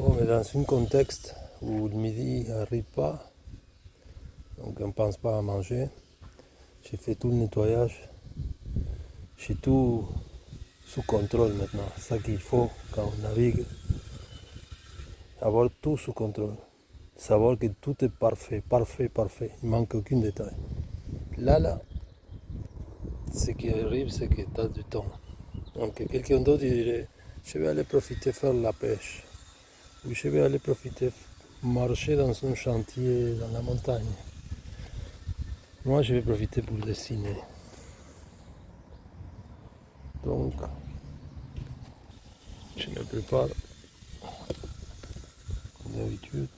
Bon, mais dans un contexte où le midi n'arrive pas, donc on ne pense pas à manger, j'ai fait tout le nettoyage, j'ai tout sous contrôle maintenant. C'est ça qu'il faut quand on navigue, avoir tout sous contrôle. Savoir que tout est parfait, parfait, parfait. Il ne manque aucun détail. Là, ce qui arrive, c'est que tu as du temps. Donc quelqu'un d'autre dirait, je vais aller profiter faire la pêche. Ou je vais aller profiter marcher dans un chantier dans la montagne. Moi, je vais profiter pour dessiner. Donc, je me prépare, comme d'habitude.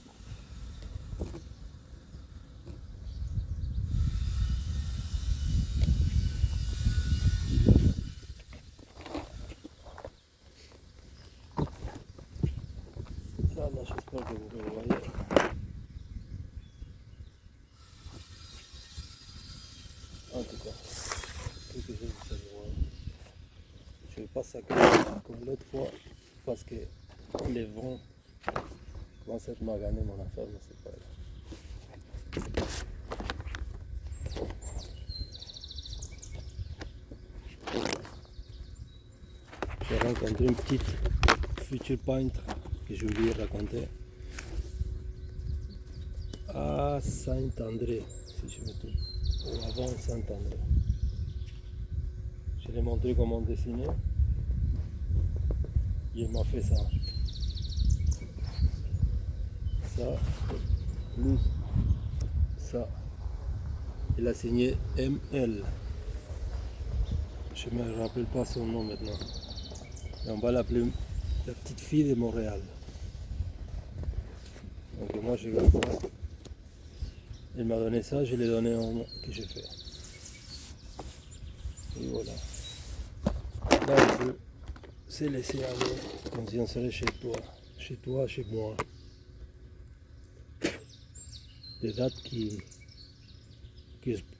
Là, j'espère que vous me voyez. En tout cas, quelque chose de ça, je ne vais pas sacrer comme l'autre fois parce que les vents commencent à être magané mon affaire, mais c'est pas grave. J'ai rencontré une petite future peintre que j'ai oublié de raconter à Saint-André, si je me trompe, ou avant Saint-André. Je lui ai montré comment dessiner et il m'a fait ça. Ça, plus ça. Il a signé ML. Je ne me rappelle pas son nom maintenant. Et on va l'appeler la petite fille de Montréal. Donc moi j'ai comme ça. Il m'a donné ça, je l'ai donné un nom que j'ai fait. Et voilà. Là il peut se laisser aller comme si on serait chez toi, chez moi. Des dates qui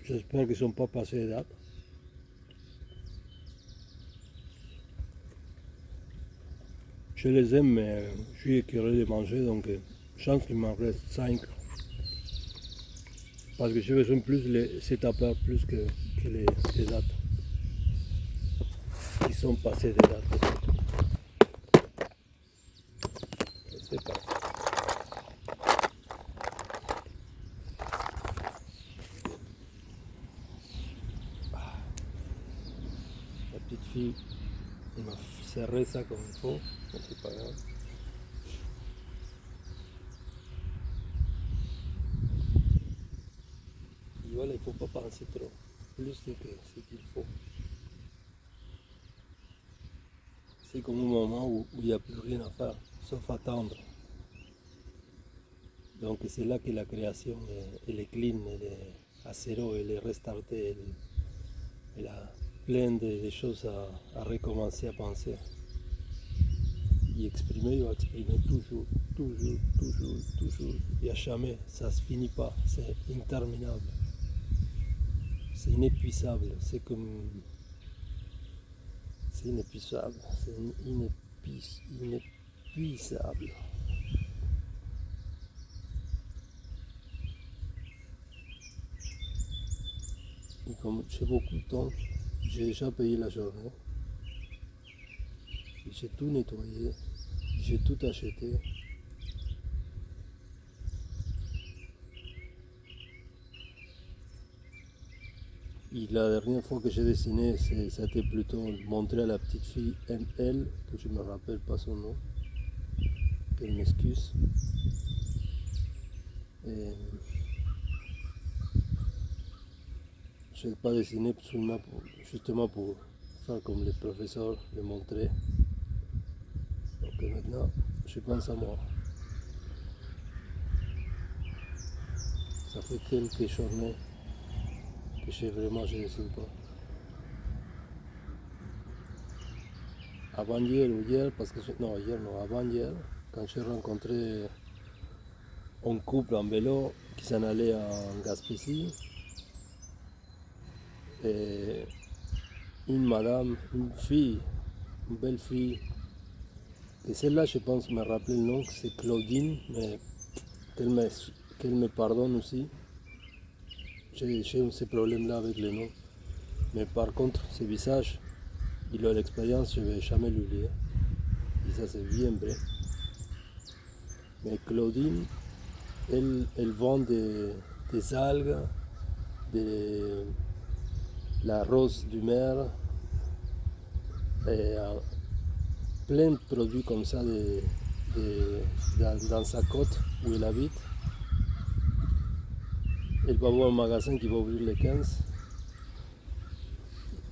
j'espère qu'ils ne sont pas passées de date. Je les aime, mais je suis écœuré de manger, donc chance qu'il m'en reste 5. Parce que j'ai besoin plus ces tapeurs plus que les dates qui sont passées des dates. Je sais pas. La petite fille, elle m'a serré ça comme il faut, mais c'est pas grave. Et voilà, il ne faut pas penser trop, plus que ce qu'il faut. C'est comme un moment où il n'y a plus rien à faire, sauf attendre. Donc c'est là que la création, elle est clean, elle est à zéro, elle est restartée, elle a plein de choses à recommencer à penser. Et exprimer, il va exprimer toujours, toujours, toujours, toujours. Il n'y a jamais, ça ne se finit pas, c'est interminable. C'est inépuisable, c'est comme... C'est inépuisable, c'est inépuisable. Et comme j'ai beaucoup de temps, j'ai déjà payé la journée. J'ai tout nettoyé, j'ai tout acheté. Et la dernière fois que j'ai dessiné, c'était plutôt montrer à la petite fille ML, que je ne me rappelle pas son nom, qu'elle m'excuse. Et je n'ai pas dessiné justement pour faire comme les professeurs le montraient. Donc maintenant, je pense à moi. Ça fait quelques journées que je dessine pas. Avant-hier ou hier, parce que non, hier non, avant-hier, quand j'ai rencontré un couple en vélo qui s'en allait en Gaspésie, et une madame, une fille, une belle fille, Et celle-là, je pense, me rappelait le nom, c'est Claudine, mais qu'elle me pardonne aussi. J'ai ces problèmes-là avec les noms. Mais par contre, ces visages, il a l'expérience, je ne vais jamais l'oublier. Et ça, c'est bien vrai. Mais Claudine, elle vend des algues, de la rose du mer, et plein de produits comme ça dans sa côte où elle habite. Elle va voir un magasin qui va ouvrir le 15.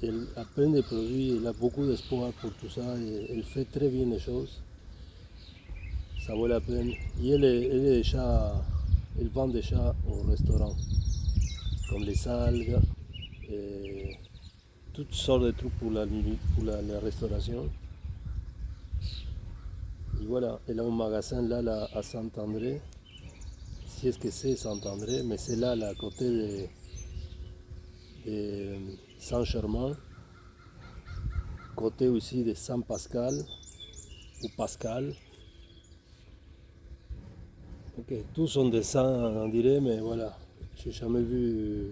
Elle a plein de produits, elle a beaucoup d'espoir pour tout ça, et elle fait très bien les choses. Ça vaut la peine. Et elle vend déjà au restaurant, comme les algues, et toutes sortes de trucs pour la restauration. Et voilà, elle a un magasin là à Saint-André, si est-ce que c'est Saint-André, mais c'est là, à côté de Saint-Germain, côté aussi de Saint-Pascal ou Pascal. Ok, tous sont des saints, on dirait, mais voilà, j'ai jamais vu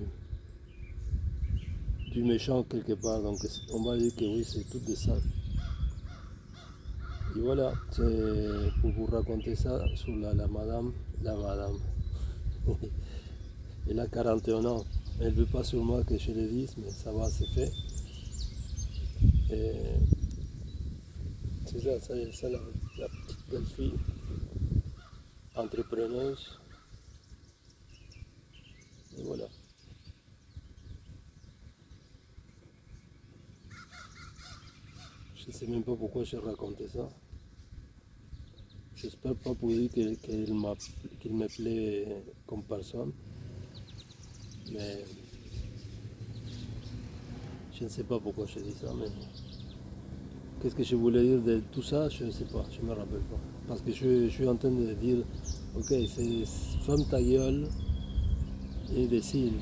du méchant quelque part, donc on va dire que oui, c'est tout des saints. Et voilà, c'est pour vous raconter ça sur la madame. Elle a 41 ans. Elle ne veut pas sur moi que je le dise, mais ça va, c'est fait. Et c'est ça la petite belle fille, entrepreneuse. Et voilà. Je ne sais même pas pourquoi j'ai raconté ça. J'espère pas pour dire qu'il me plaît comme personne, mais je ne sais pas pourquoi je dis ça. Mais qu'est-ce que je voulais dire de tout ça, je ne sais pas, je ne me rappelle pas. Parce que je suis en train de dire, ok, c'est ferme ta gueule et dessine.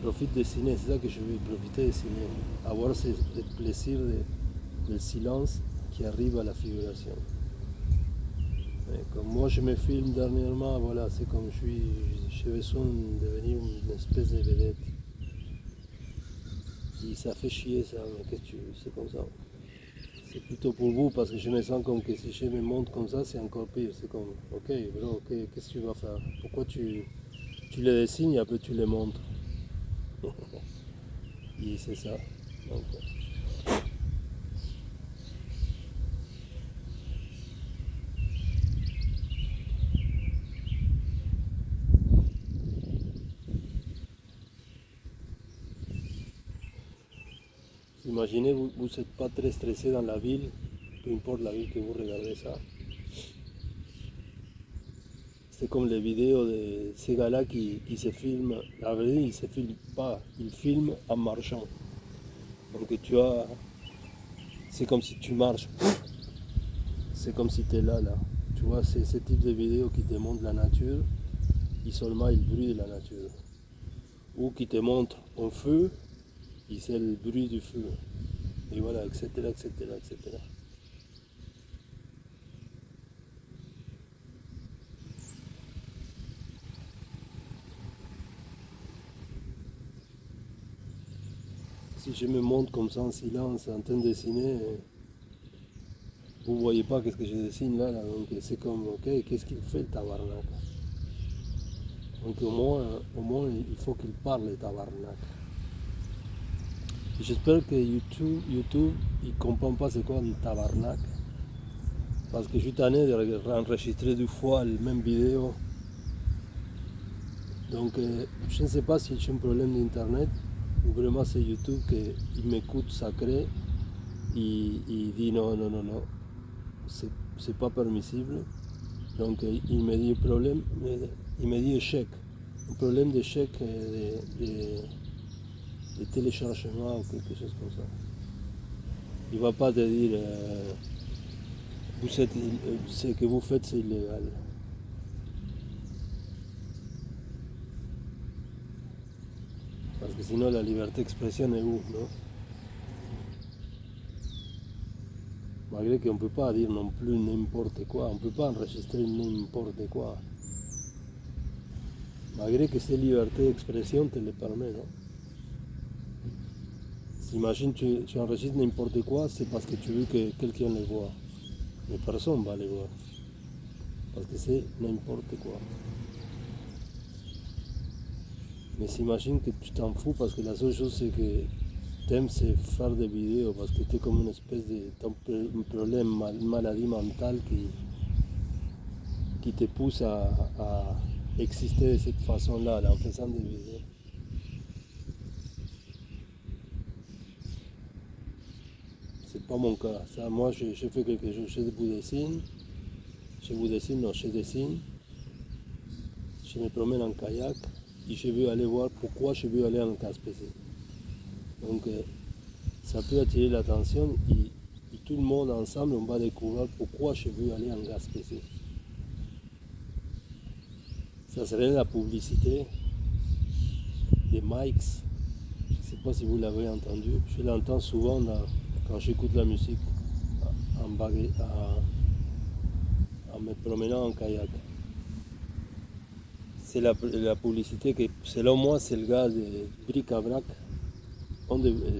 Profite de dessiner, c'est ça que je veux profiter de dessiner. Avoir le plaisir du silence qui arrive à la figuration. Et comme moi je me filme dernièrement, voilà, c'est comme j'ai besoin de devenir une espèce de vedette. Et ça fait chier ça, mais qu'est-ce que tu veux, c'est comme ça. C'est plutôt pour vous parce que je me sens comme que si je me montre comme ça, c'est encore pire. C'est comme, ok, bro, qu'est-ce que tu vas faire? Pourquoi tu les dessines et après tu les montres? Et c'est ça. Donc, imaginez, vous n'êtes pas très stressé dans la ville, peu importe la ville que vous regardez ça. C'est comme les vidéos de ces gars-là qui se filment. La vrai, ils ne se filment pas, ils filment en marchant. Donc tu as, c'est comme si tu marches, c'est comme si tu es là. Tu vois, c'est ce type de vidéos qui te montrent la nature, et seulement le bruit de la nature. Ou qui te montrent un feu, et c'est le bruit du feu. Et voilà, etc., etc., etc. Si je me montre comme ça en silence, en train de dessiner, vous ne voyez pas qu'est-ce que je dessine là, donc c'est comme, ok, qu'est-ce qu'il fait le tabarnak? Donc au moins il faut qu'il parle le tabarnak. J'espère que YouTube il comprend pas c'est quoi un tabarnak. Parce que je suis tanné d'enregistrer 2 fois la même vidéo. Donc je ne sais pas si j'ai un problème d'internet ou vraiment c'est YouTube qui m'écoute sacré et il dit non, non, non, non, c'est pas permissible. Donc il me dit problème, il me dit échec, un problème d'échec de téléchargement ou quelque chose comme ça. Il ne va pas te dire ce que vous faites c'est illégal. Parce que sinon la liberté d'expression est où, non? Malgré qu'on ne peut pas dire non plus n'importe quoi, on ne peut pas enregistrer n'importe quoi. Malgré que cette liberté d'expression te le permet, non? Imagine tu enregistres n'importe quoi, c'est parce que tu veux que quelqu'un le voit. Mais personne ne va le voir. Parce que c'est n'importe quoi. Mais s'imagine que tu t'en fous parce que la seule chose c'est que t'aimes c'est faire des vidéos parce que t'es comme une espèce de un problème, une maladie mentale qui te pousse à exister de cette façon-là, en faisant des vidéos. C'est pas mon cas. Ça, moi, je fais quelque chose, je vous dessine, je dessine, je me promène en kayak et je veux aller voir pourquoi je veux aller en Gaspésie. Donc, ça peut attirer l'attention et tout le monde ensemble, on va découvrir pourquoi je veux aller en Gaspésie. Ça serait la publicité de Mike's. Je ne sais pas si vous l'avez entendu. Je l'entends souvent quand j'écoute la musique en me promenant en kayak. C'est la publicité que, selon moi, c'est le gars de Bric à Brac,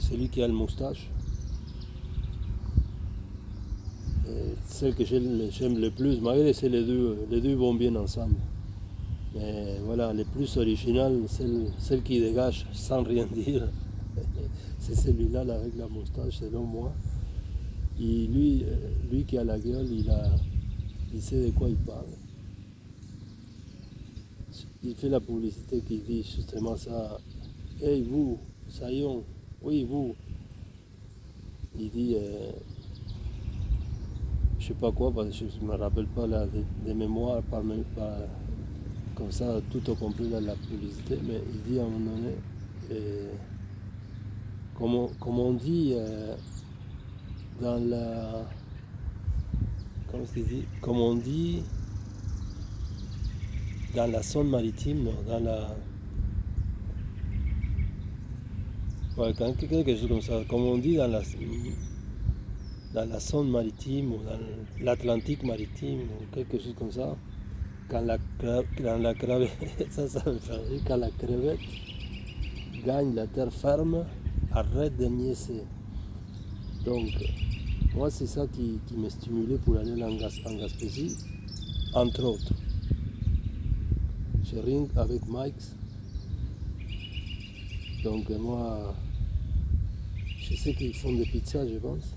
celui qui a le moustache. Celle que j'aime le plus, malgré que les deux vont bien ensemble. Mais voilà, le plus original, celle qui dégage sans rien dire, c'est celui-là avec la moustache, selon moi. Et lui qui a la gueule, il sait de quoi il parle. Il fait la publicité qui dit justement ça. Hey vous, Sayon, oui vous. Il dit, je sais pas quoi, parce que je ne me rappelle pas là, des mémoires comme ça, tout au complet là, la publicité, mais il dit à un moment donné, comme on dit dans la... Comment est-ce qu'il dit? Comme on dit dans la zone maritime, dans la... Ouais, quelque chose comme ça, comme on dit dans la zone maritime ou dans l'Atlantique maritime ou quelque chose comme ça, quand la crevette, ça me fait rire, quand la crevette gagne la terre ferme, arrête de niaiser. Donc, moi, c'est ça qui m'a stimulé pour aller en Gaspésie, entre autres. Je ring avec Mike. Donc, moi, je sais qu'ils font des pizzas, je pense.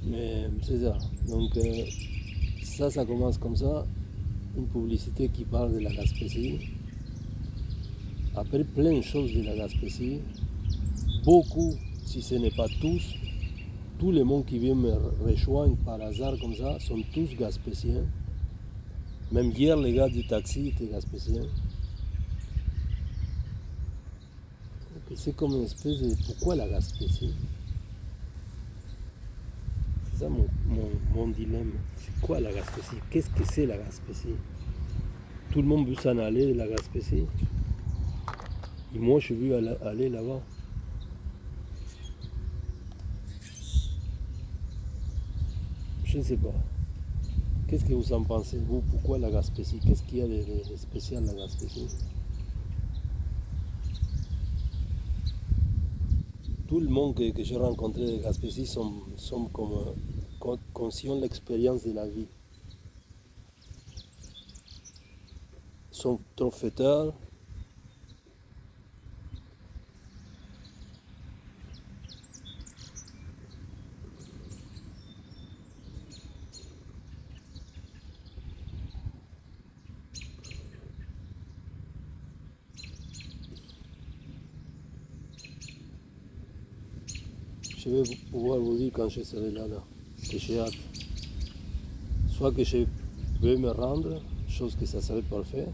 Mais c'est ça. Donc, ça commence comme ça. Une publicité qui parle de la Gaspésie. Après, plein de choses de la Gaspésie. Beaucoup, si ce n'est pas tous, tout le monde qui vient me rejoindre par hasard comme ça sont tous gaspésiens. Même hier, les gars du taxi étaient gaspésiens. C'est comme une espèce de... Pourquoi la Gaspésie? C'est ça mon dilemme. C'est quoi la Gaspésie? Qu'est-ce que c'est la Gaspésie? Tout le monde veut s'en aller de la Gaspésie. Et moi, je veux aller là-bas. Je ne sais pas. Qu'est-ce que vous en pensez, vous? Pourquoi la Gaspésie? Qu'est-ce qu'il y a de spécial la Gaspésie? Tout le monde que j'ai rencontré de Gaspésie sont comme conscients de l'expérience de la vie. Sont trop fêteurs. Je vais pouvoir vous dire quand je serai là, que j'ai hâte. Soit que je vais me rendre, chose que ça serait parfait,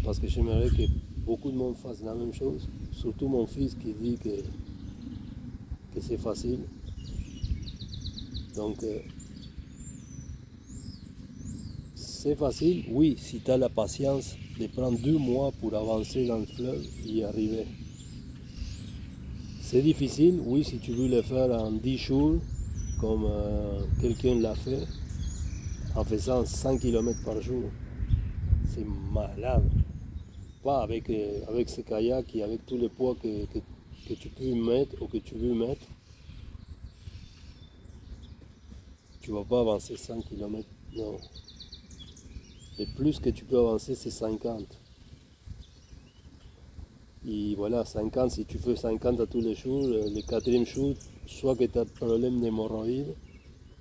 parce que j'aimerais que beaucoup de monde fasse la même chose, surtout mon fils qui dit que c'est facile. Donc, c'est facile, oui, si tu as la patience de prendre 2 mois pour avancer dans le fleuve et y arriver. C'est difficile, oui, si tu veux le faire en 10 jours, comme quelqu'un l'a fait, en faisant 100 km par jour. C'est malade. Pas avec ce kayak et avec tous les poids que tu peux mettre ou que tu veux mettre. Tu ne vas pas avancer 100 km, non. Le plus que tu peux avancer, c'est 50. Et voilà, 50, si tu fais 50 à tous les jours, le quatrième jour, soit que tu as problème d'hémorroïdes,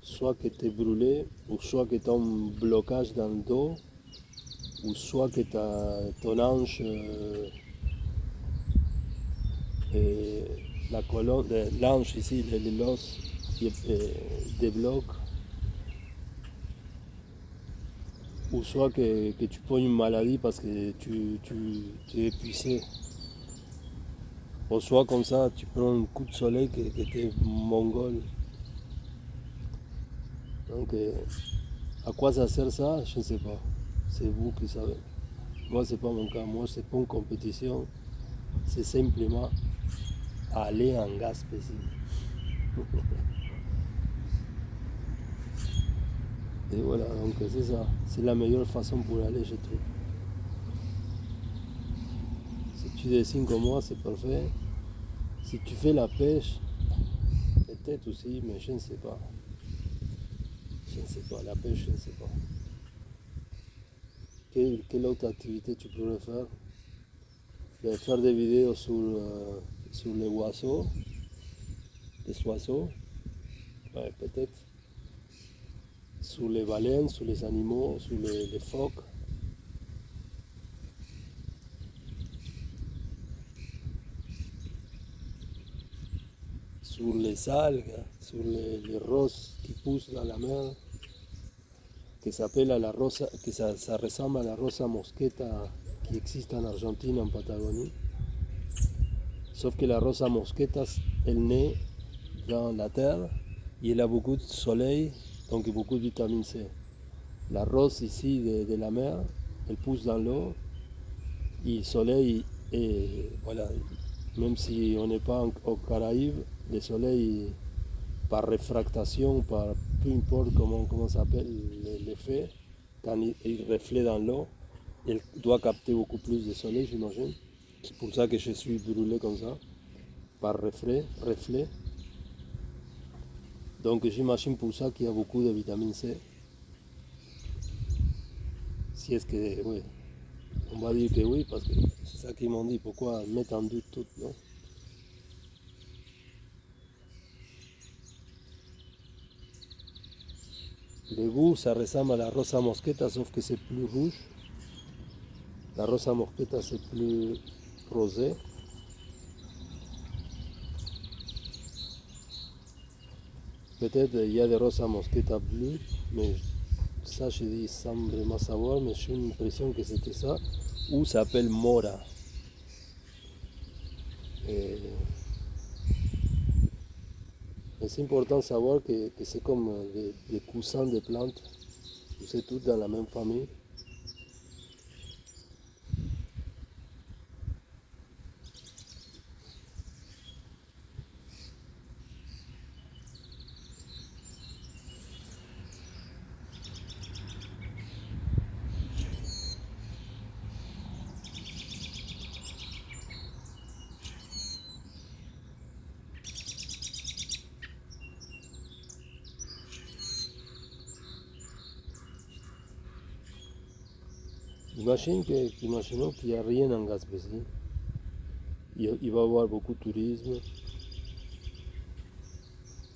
soit que tu es brûlé, ou soit que tu as un blocage dans le dos, ou soit que tu as ton hanche, la colonne, l'hanche ici, l'os, qui débloque, ou soit que tu prends une maladie parce que tu es épuisé. Ou soit comme ça, tu prends un coup de soleil que tu es mongol. Donc, à quoi ça sert ça? Je ne sais pas. C'est vous qui savez. Moi, c'est pas mon cas. Moi, c'est pas une compétition. C'est simplement aller en Gaspésie. Et voilà, donc c'est ça. C'est la meilleure façon pour aller, je trouve. Si tu dessines comme moi, c'est parfait. Si tu fais la pêche, peut-être aussi, mais je ne sais pas. Je ne sais pas. La pêche, je ne sais pas. Quelle autre activité tu pourrais faire? De faire des vidéos sur les oiseaux, les oiseaux, ouais, peut-être. Sur les baleines, sur les animaux, sur les phoques. Sur les algues, sur les roses qui poussent dans la mer, que s'appelle la rosa, que ça ressemble à la rosa mosqueta qui existe en Argentine, en Patagonie. Sauf que la rosa mosqueta, elle naît dans la terre et elle a beaucoup de soleil, donc beaucoup de vitamine C. La rose ici de la mer, elle pousse dans l'eau et le soleil, et voilà, même si on n'est pas aux Caraïbes, le soleil par réfractation, par peu importe comment ça s'appelle l'effet, quand il reflète dans l'eau, il doit capter beaucoup plus de soleil, j'imagine. C'est pour ça que je suis brûlé comme ça, par reflet. Donc j'imagine pour ça qu'il y a beaucoup de vitamine C. Si est-ce que, oui, on va dire que oui, parce que c'est ça qu'ils m'ont dit. Pourquoi mettre en doute tout, non? Le goût, ça ressemble à la rosa mosqueta, sauf que c'est plus rouge. La rosa mosqueta, c'est plus rosé. Peut-être il y a des rosa mosqueta bleues, mais ça, je dis sans vraiment savoir, mais j'ai une impression que c'était ça. Ou ça s'appelle mora. Et mais c'est important de savoir que c'est comme des coussins de plantes. C'est tout dans la même famille. Imaginons qu'il n'y a rien en Gaspésie. Il va y avoir beaucoup de tourisme.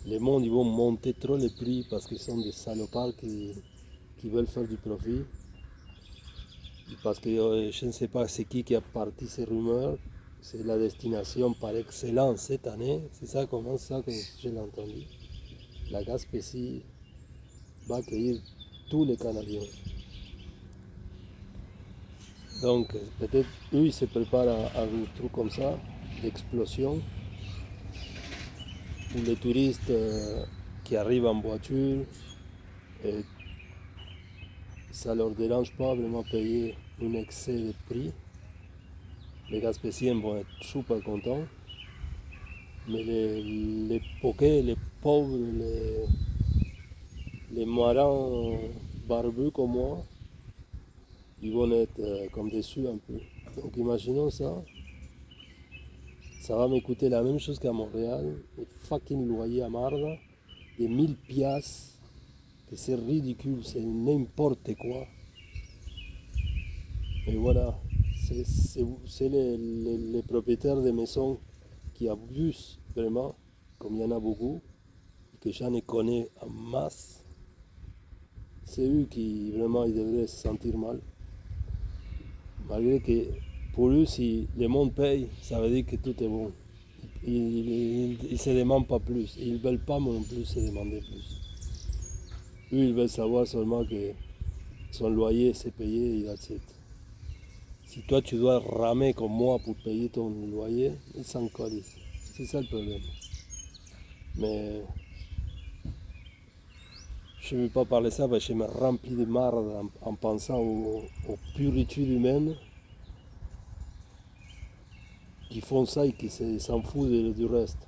Les monde, ils vont monter trop les prix parce qu'ils sont des salopards qui veulent faire du profit. Parce que je ne sais pas c'est qui a parti ces rumeurs. C'est la destination par excellence cette année. C'est ça, comment ça que je l'ai entendu. La Gaspésie va accueillir tous les Canadiens. Donc peut-être eux ils se préparent à un truc comme ça, d'explosion, où les touristes qui arrivent en voiture, et ça leur dérange pas vraiment payer un excès de prix. Les Gaspésiens vont être super contents. Mais les poquets, les pauvres, les marins barbus comme moi, ils vont être comme déçus un peu. Donc imaginons ça. Ça va me coûter la même chose qu'à Montréal. Les fucking loyers à Marda. Des 1000 piastres. Que c'est ridicule, c'est n'importe quoi. Et voilà. C'est les propriétaires de maisons qui abusent vraiment, comme il y en a beaucoup, et que j'en ai connais en masse. C'est eux qui vraiment ils devraient se sentir mal. Malgré que pour eux, si le monde paye, ça veut dire que tout est bon. Ils ne se demandent pas plus. Ils ne veulent pas non plus se demander plus. Eux, ils veulent savoir seulement que son loyer s'est payé et that's it. Si toi tu dois ramer comme moi pour payer ton loyer, ils s'en collent. C'est ça le problème. Mais je ne veux pas parler de ça parce que je me remplis de marde en pensant aux puritudes humaines qui font ça et qui s'en foutent du reste.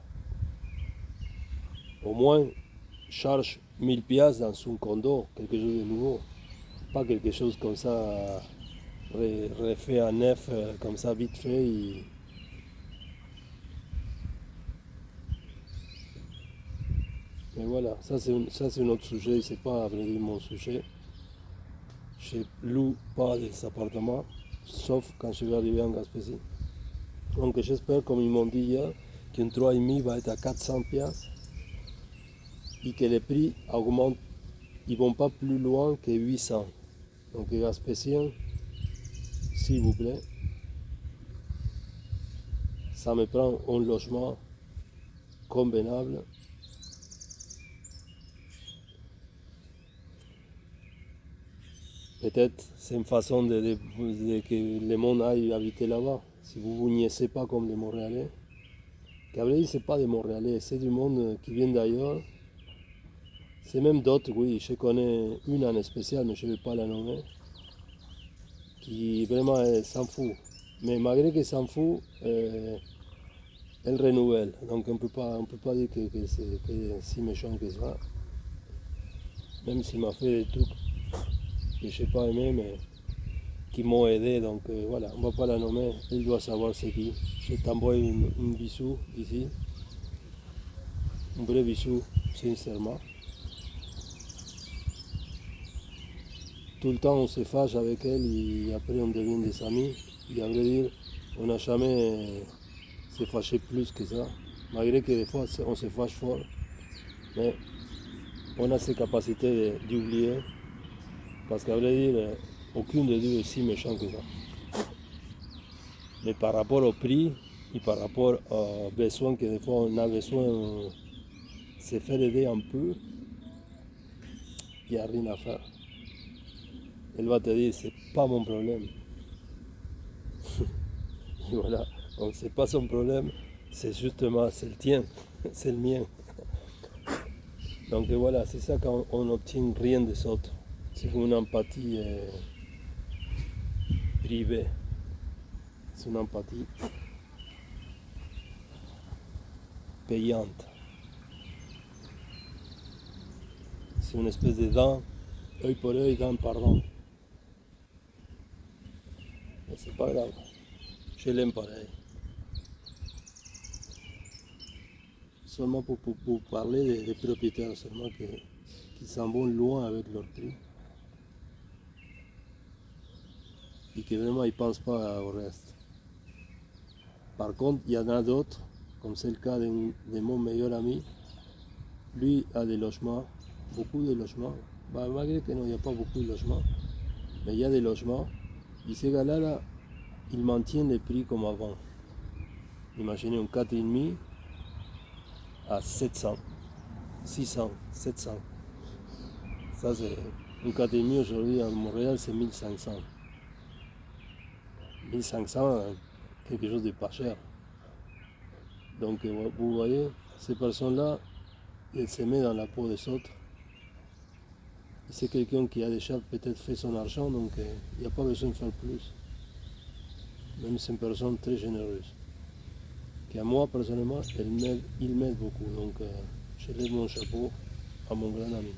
Au moins, charge 1000 piastres dans son condo, quelque chose de nouveau. Pas quelque chose comme ça, refait à neuf, comme ça, vite fait. Mais voilà, ça c'est un autre sujet, c'est pas à vrai dire mon sujet. Je loue pas des appartements, sauf quand je vais arriver en Gaspésie. Donc j'espère, comme ils m'ont dit hier, qu'un 3,5 va être à 400 piastres et que les prix augmentent, ils vont pas plus loin que 800. Donc les Gaspésiens, s'il vous plaît, ça me prend un logement convenable. Peut-être c'est une façon de que le monde aille habiter là-bas. Si vous ne vous niaisez pas comme les Montréalais. Cabré, ce n'est pas des Montréalais, c'est du monde qui vient d'ailleurs. C'est même d'autres, oui. Je connais une en spécial, mais je ne vais pas la nommer. Qui vraiment s'en fout. Mais malgré qu'elle s'en fout, elle renouvelle. Donc on ne peut pas dire que c'est si méchant que ça. Même s'il m'a fait des trucs que je n'ai pas aimé, mais qui m'ont aidé. Donc voilà, on ne va pas la nommer. Elle doit savoir c'est qui. Je t'envoie un bisou ici. Un vrai bisou, sincèrement. Tout le temps on se fâche avec elle et après on devient des amis. Et à vrai dire, on n'a jamais se fâché plus que ça. Malgré que des fois on se fâche fort. Mais on a ces capacités d'oublier. Parce qu'à vrai dire, aucun de deux est si méchant que ça. Mais par rapport au prix et par rapport aux besoins que des fois on a besoin de se faire aider un peu, il n'y a rien à faire. Elle va te dire, c'est pas mon problème. Et voilà, donc c'est pas son problème, c'est justement, c'est le tien, c'est le mien. Donc voilà, c'est ça quand on n'obtient rien des autres. C'est comme une empathie privée. C'est une empathie payante. C'est une espèce de dent, œil pour œil, dent par dent. Mais c'est pas grave, je l'aime pareil. Seulement pour parler des propriétaires, seulement qui s'en vont loin avec leur prix. Et que vraiment ils ne pensent pas au reste. Par contre, il y en a d'autres, comme c'est le cas de mon meilleur ami. Lui a des logements, beaucoup de logements. Malgré qu'il n'y a pas beaucoup de logements, mais il y a des logements. Et ces gars-là, là, ils maintiennent les prix comme avant. Imaginez un 4,5 à 700, 600, 700. Ça, c'est un 4,5 aujourd'hui à Montréal, c'est 1500. 1500, quelque chose de pas cher. Donc, vous voyez, ces personnes-là, elles se mettent dans la peau des autres. c'est quelqu'un qui a déjà peut-être fait son argent, donc il n'y a pas besoin de faire plus. Même c'est une personne très généreuse. Qui à moi, personnellement, il m'aide beaucoup. Donc je lève mon chapeau à mon grand ami.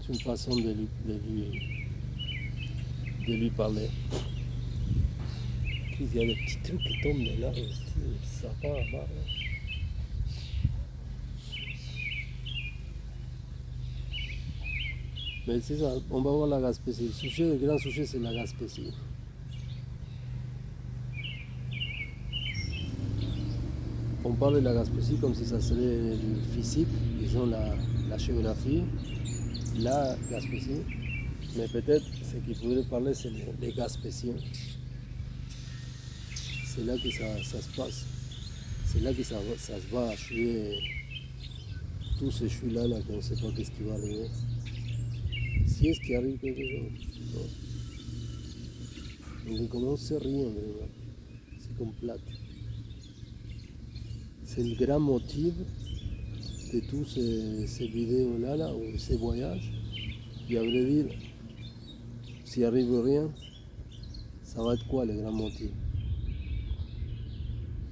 C'est une façon de lui parler. Il y a des petits trucs qui tombent de là, ça part là-bas. Mais c'est ça, on va voir la Gaspésie. Le grand sujet, c'est la Gaspésie. On parle de la Gaspésie comme si ça serait le physique, disons la géographie, la Gaspésie. Mais peut-être ce qu'il faudrait parler, c'est les Gaspésiens. C'est là que ça se passe. C'est là que ça se va achever tous ces cheveux-là, là, qu'on ne sait pas qu'est-ce qui va arriver. Si est-ce qu'il arrive quelque chose. Donc on commence à rien, vraiment. C'est comme plate. C'est le grand motif de tous ces vidéos-là, là, ou ces voyages. Et à vrai dire, s'il arrive rien, ça va être quoi le grand motif?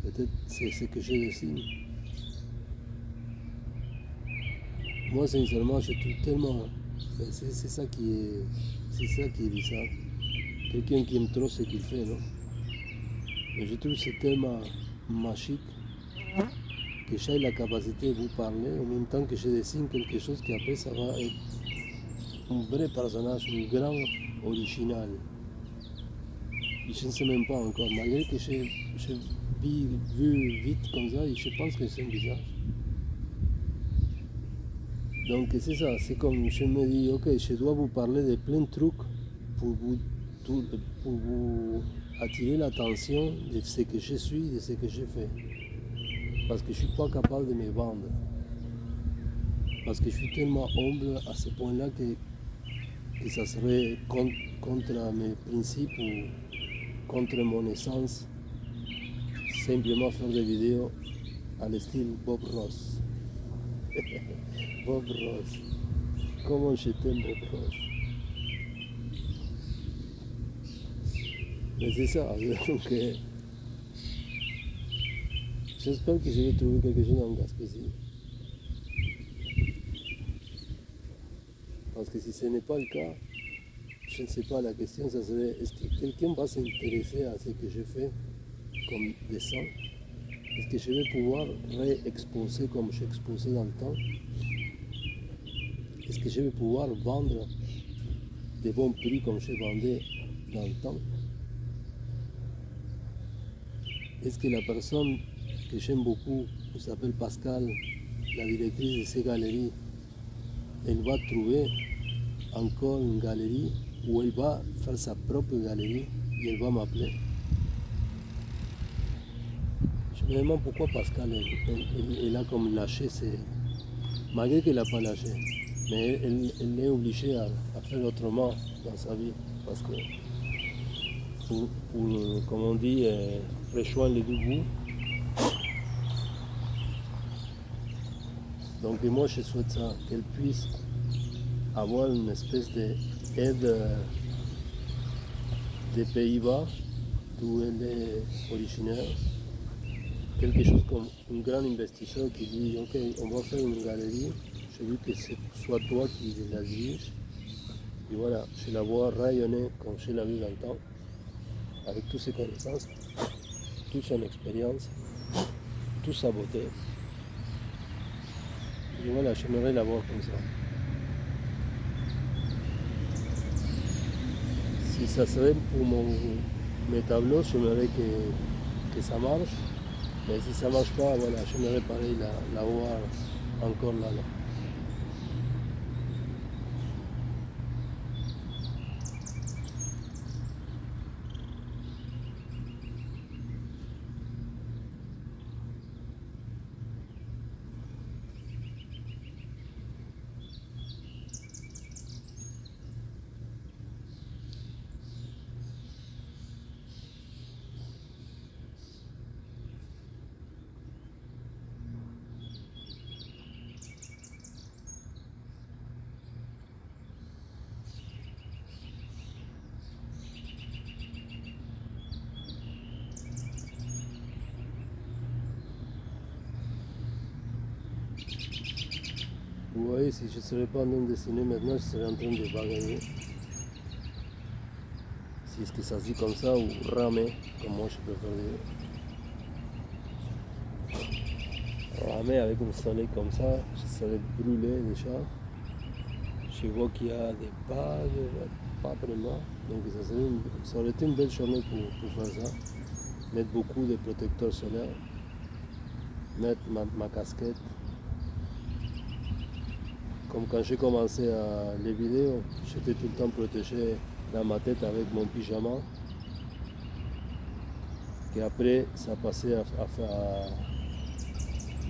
Peut-être c'est ce que je dessine. Moi, sincèrement, je trouve tellement. C'est ça qui est bizarre. Quelqu'un qui aime trop ce qu'il fait, non? Mais je trouve que c'est tellement magique que j'ai la capacité de vous parler en même temps que je dessine quelque chose qui après ça va être un vrai personnage, un grand original. Et je ne sais même pas encore, malgré que j'ai vu vite comme ça, et je pense que c'est un visage. Donc c'est ça, c'est comme je me dis, ok, je dois vous parler de plein de trucs pour vous attirer l'attention de ce que je suis, de ce que je fais. Parce que je ne suis pas capable de me vendre. Parce que je suis tellement humble à ce point-là que ça serait contre mes principes ou contre mon essence, simplement faire des vidéos à style Bob Ross. Bob Ross. Comment je t'aime, Bob Ross. Mais c'est ça, donc j'espère que je vais trouver quelque chose en Gaspésie. Parce que si ce n'est pas le cas, je ne sais pas, la question ça serait est-ce que quelqu'un va s'intéresser à ce que je fais comme dessin? Est-ce que je vais pouvoir réexposer comme j'exposais dans le temps? Est-ce que je vais pouvoir vendre des bons prix comme je vendais dans le temps? Est-ce que la personne que j'aime beaucoup, qui s'appelle Pascal, la directrice de ces galeries, elle va trouver encore une galerie où elle va faire sa propre galerie et elle va m'appeler? Je me demande pourquoi Pascal, elle a comme lâché malgré qu'elle n'a pas lâché, mais elle est obligée à faire autrement dans sa vie, parce que pour comme on dit, rejoindre les deux bouts. Donc moi je souhaite ça, qu'elle puisse avoir une espèce d'aide des Pays-Bas, d'où elle est originaire, quelque chose comme un grand investisseur qui dit ok, on va faire une galerie, je veux que ce soit toi qui la dirige, et voilà, je la vois rayonner comme je l'ai vu dans le temps, avec toutes ses connaissances, toute son expérience, toute sa beauté. Et voilà, j'aimerais la voir comme ça. Si ça serait pour mes tableaux, j'aimerais que ça marche. Mais si ça ne marche pas, voilà, j'aimerais pareil la voir encore là. Vous voyez, si je ne serais pas en train de dessiner maintenant, je serais en train de bagailler. Si est-ce que ça se dit comme ça ou ramer, comme moi je préfère dire. Ramer avec un soleil comme ça, je serais brûlé déjà. Je vois qu'il y a des pages, pas vraiment. Donc ça aurait été une belle journée pour faire ça. Mettre beaucoup de protecteurs solaires, mettre ma casquette. Comme quand j'ai commencé les vidéos, j'étais tout le temps protégé dans ma tête avec mon pyjama. Et après, ça passait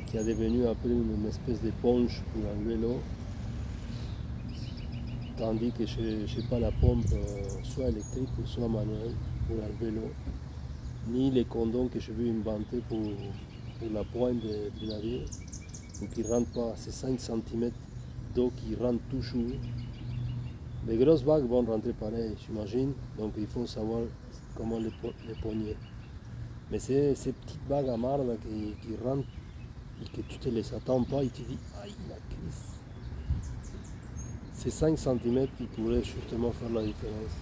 qui a devenu après une espèce de ponche pour enlever l'eau. Tandis que je n'ai pas la pompe soit électrique ou soit manuelle pour enlever l'eau. Ni les condoms que je veux inventer pour la pointe du navire. Donc ils ne rentrent pas, c'est 5 cm d'eau qui rentre toujours. Les grosses vagues vont rentrer pareil, j'imagine. Donc il faut savoir comment les pogner. Mais c'est ces petites vagues à marre qui rentrent et que tu ne te les attends pas et tu dis aïe la crise. C'est 5 cm qui pourraient justement faire la différence.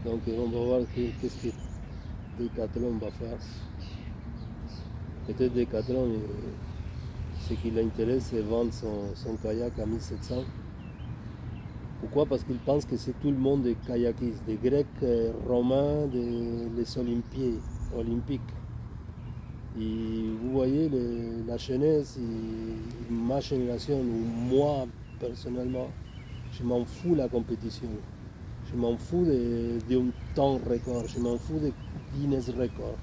Donc on va voir qu'est-ce que Decathlon va faire. Peut-être Decathlon, ce qui l'intéresse, c'est vendre son kayak à 1700. Pourquoi? Parce qu'il pense que c'est tout le monde des kayakistes, des Grecs, Romains, des Olympiques. Et vous voyez, la jeunesse, ma génération, ou moi personnellement, je m'en fous de la compétition. Je m'en fous d'un temps record, je m'en fous de Guinness record.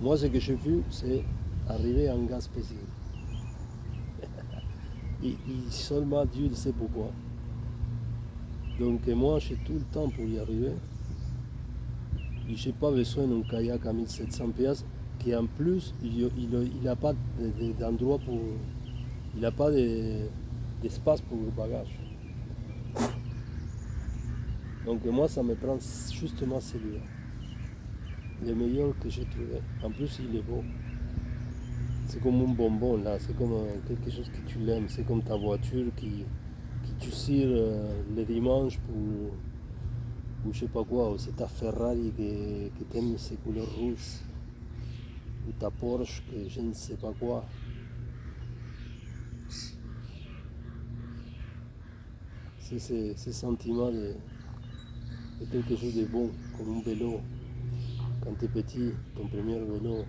Moi, ce que j'ai vu, c'est arriver en Gaspésie. Et seulement Dieu sait pourquoi. Donc moi, j'ai tout le temps pour y arriver. Et je n'ai pas besoin d'un kayak à 1700 pièces qui en plus, il n'a pas d'endroit pour... Il n'a pas d'espace pour le bagage. Donc moi, ça me prend justement celui-là. Le meilleur que j'ai trouvé. En plus, il est beau. C'est comme un bonbon là, c'est comme quelque chose que tu l'aimes. C'est comme ta voiture qui tu cires le dimanche pour... ou je sais pas quoi, ou c'est ta Ferrari que t'aimes ses couleurs rouges, ou ta Porsche que je ne sais pas quoi. C'est ce sentiment de quelque chose de bon, comme un vélo. Quand tu es petit, ton premier vélo,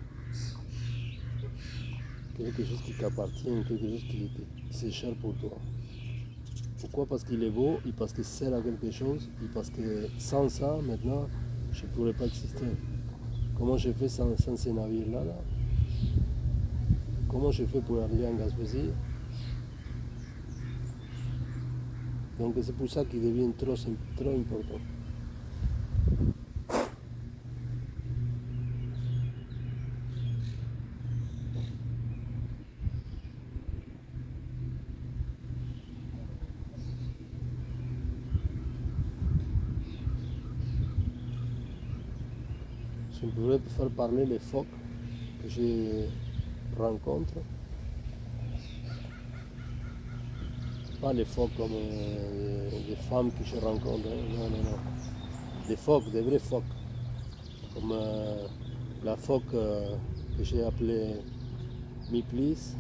quelque chose qui t'appartient, quelque chose qui c'est cher pour toi. Pourquoi? Parce qu'il est beau et parce qu'il sert à quelque chose et parce que sans ça, maintenant, je ne pourrais pas exister. Comment je fais sans ces navires-là là? Comment je fais pour aller en Gaspésie? Donc c'est pour ça qu'il devient trop important. Je pourrais faire parler les phoques que je rencontre. Pas les phoques comme les femmes que je rencontre. Non, non, non. Des phoques, des vrais phoques. Comme la phoque que j'ai appelée Miplis.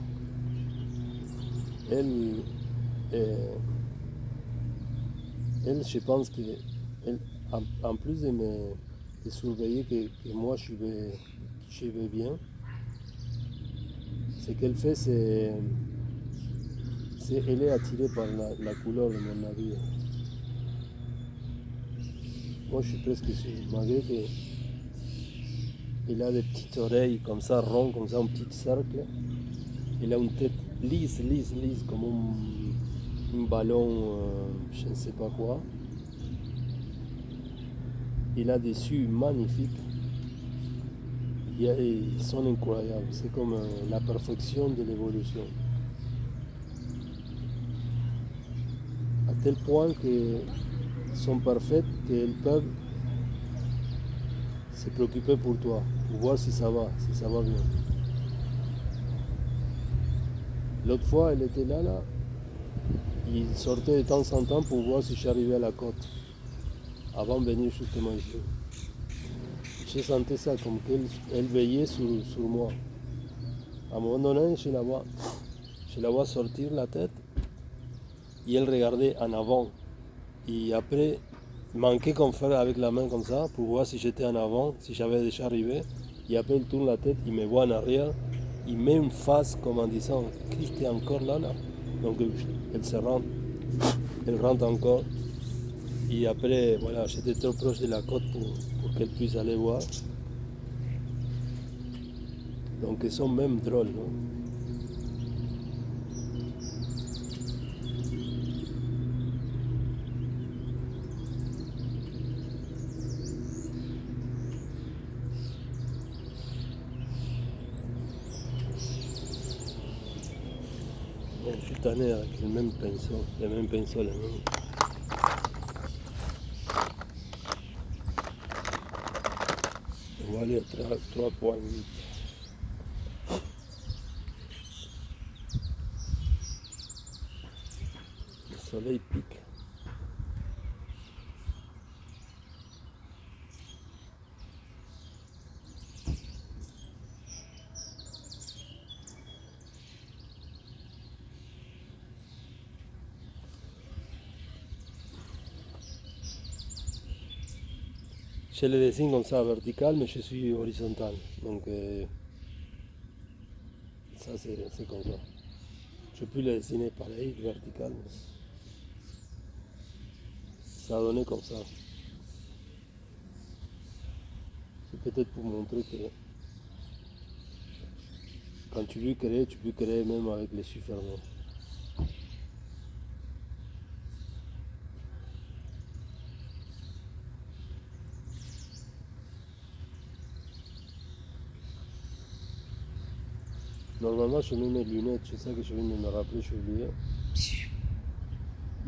Elle, je pense que en plus de surveiller que moi je vais bien, ce qu'elle fait, elle est attirée par la couleur de mon navire. Moi je suis presque sûr, malgré qu'elle a des petites oreilles comme ça, rondes, comme ça, un petit cercle. Elle a une tête lisse, comme un ballon, je ne sais pas quoi. Il a des yeux magnifiques. Ils sont incroyables. C'est comme la perfection de l'évolution. À tel point qu'ils sont parfaites qu'elles peuvent s'est préoccupé pour toi, pour voir si ça va bien. L'autre fois, elle était là, il sortait de temps en temps pour voir si j'arrivais à la côte, avant de venir justement ici. Je sentais ça, comme qu'elle veillait sur moi. À un moment donné, je la vois sortir la tête, et elle regardait en avant. Et après, manquait qu'on fasse avec la main comme ça, pour voir si j'étais en avant, si j'avais déjà arrivé. Et après, il tourne la tête, il me voit en arrière, il met une face comme en disant, Christ, t'es encore là. Donc elle se rentre, elle rentre encore. Et après, voilà, j'étais trop proche de la côte pour qu'elle puisse aller voir. Donc ils sont même drôles, non? Bon, je suis tanné avec le même pinceau, les mêmes pinceaux, les mêmes. On va aller à 3,8. Le soleil pique. Je le dessine comme ça, vertical, mais je suis horizontal. Donc ça c'est comme ça. Je peux le dessiner pareil, vertical, mais ça a donné comme ça. C'est peut-être pour montrer que quand tu peux créer même avec les chiffres. Normalement, je mets mes lunettes, c'est ça que je viens de me rappeler, j'ai oublié.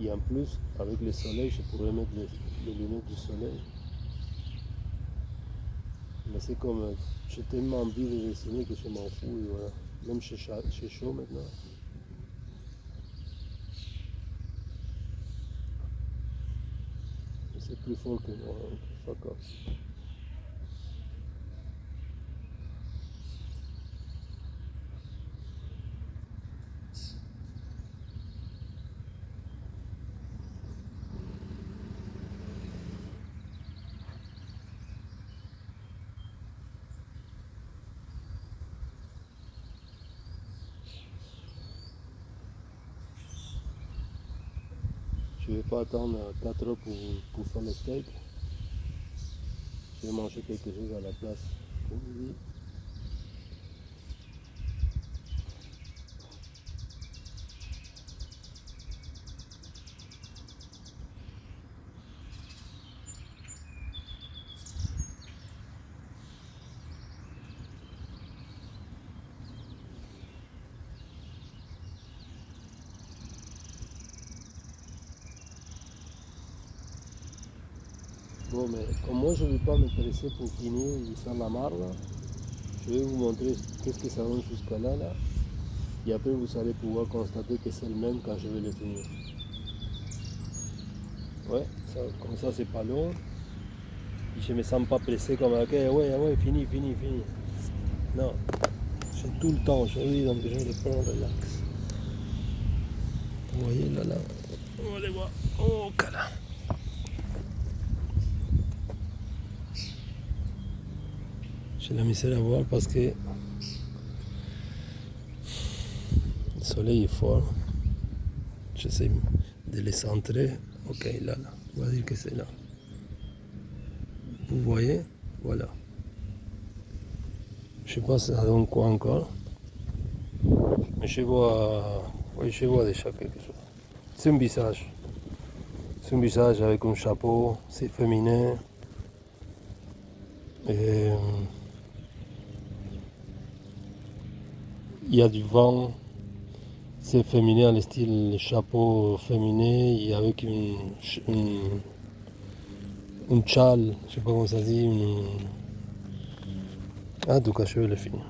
Et en plus, avec le soleil, je pourrais mettre les lunettes du soleil. Mais c'est comme, j'ai tellement envie de dessiner que je m'en fous, et voilà. Même chez chaud maintenant. Mais c'est plus fort que moi, donc fuck off. Je ne vais pas attendre 4 heures pour faire le steak. Je vais manger quelque chose à la place pour midi. Bon, mais comme moi je ne vais pas me presser pour finir et faire la marde, je vais vous montrer qu'est-ce que ça donne jusqu'à là. Et après vous allez pouvoir constater que c'est le même quand je vais le finir. Ouais, ça, comme ça c'est pas long. Et je me sens pas pressé comme ok, ouais, fini. Non, j'ai tout le temps aujourd'hui, donc je le prends relax. Vous voyez là, on va aller voir. Oh, cala. J'ai la misère à voir parce que le soleil est fort. J'essaie de les centrer. Ok, là, on va dire que c'est là. Vous voyez? Voilà. Je sais pas si ça donne quoi encore. Mais je vois déjà quelque chose. C'est un visage. C'est un visage avec un chapeau, c'est féminin. Et, il y a du vent, c'est féminin, le style chapeau féminin, et avec une châle, je sais pas comment ça se dit, Ah, donc achever le film.